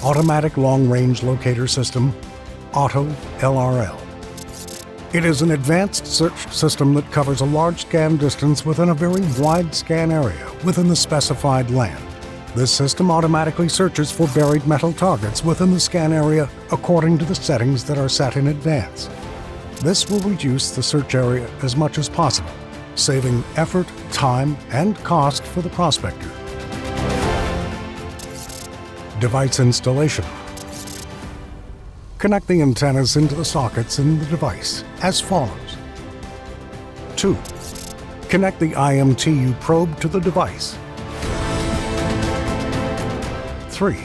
Automatic Long-Range Locator System, Auto LRL. It is an advanced search system that covers a large scan distance within a very wide scan area within the specified land. This system automatically searches for buried metal targets within the scan area according to the settings that are set in advance. This will reduce the search area as much as possible, saving effort, time, and cost for the prospector. Device installation. Connect the antennas into the sockets in the device as follows. 2. Connect the IMTU probe to the device. 3.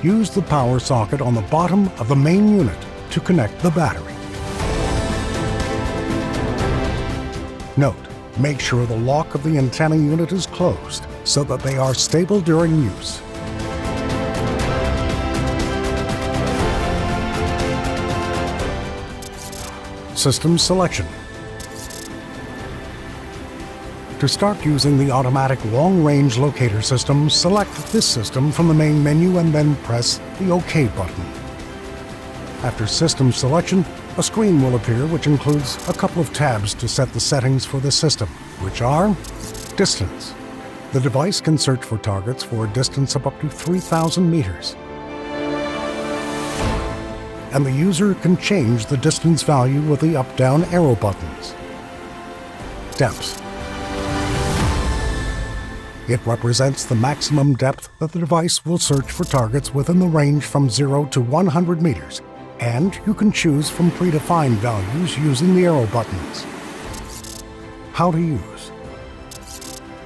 Use the power socket on the bottom of the main unit to connect the battery. Note, make sure the lock of the antenna unit is closed so that they are stable during use. System selection. To start using the automatic long-range locator system, select this system from the main menu and then press the OK button. After system selection, a screen will appear which includes a couple of tabs to set the settings for the system, which are distance. The device can search for targets for a distance of up to 3,000 meters. And the user can change the distance value with the up-down arrow buttons. Depth. It represents the maximum depth that the device will search for targets within the range from 0 to 100 meters, and you can choose from predefined values using the arrow buttons. How to use.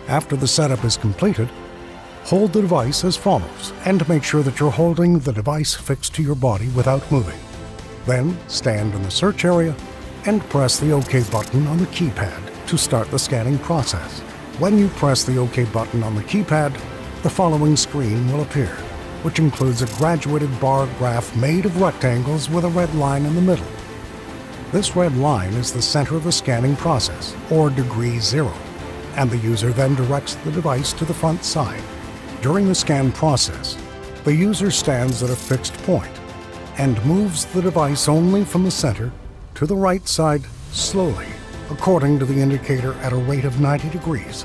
After the setup is completed, hold the device as follows, and make sure that you're holding the device fixed to your body without moving. Then stand in the search area and press the OK button on the keypad to start the scanning process. When you press the OK button on the keypad, the following screen will appear, which includes a graduated bar graph made of rectangles with a red line in the middle. This red line is the center of the scanning process, or degree 0, and the user then directs the device to the front side. During the scan process, the user stands at a fixed point and moves the device only from the center to the right side slowly, according to the indicator at a rate of 90 degrees.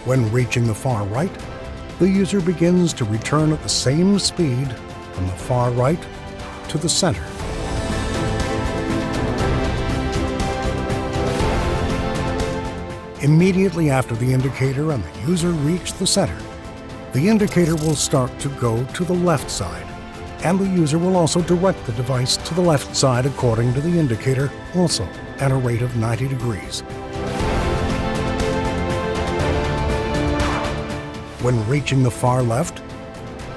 When reaching the far right, the user begins to return at the same speed from the far right to the center. Immediately after the indicator and the user reach the center, the indicator will start to go to the left side, and the user will also direct the device to the left side according to the indicator, also at a rate of 90 degrees. When reaching the far left,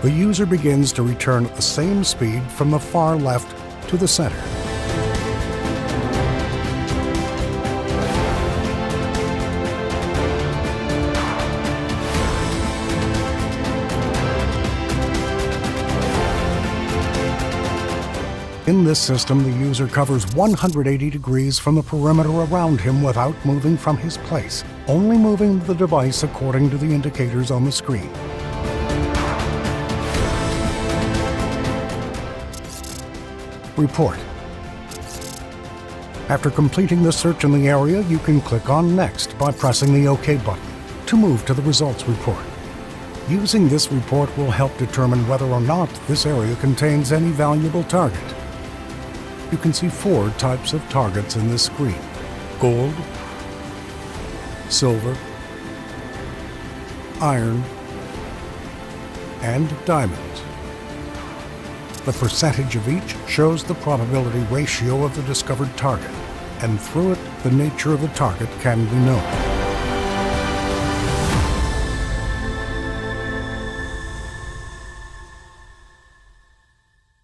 the user begins to return at the same speed from the far left to the center. In this system, the user covers 180 degrees from the perimeter around him without moving from his place, only moving the device according to the indicators on the screen. Report. After completing the search in the area, you can click on Next by pressing the OK button to move to the results report. Using this report will help determine whether or not this area contains any valuable target. You can see 4 types of targets in this screen: gold, silver, iron, and diamonds. The percentage of each shows the probability ratio of the discovered target, and through it, the nature of the target can be known.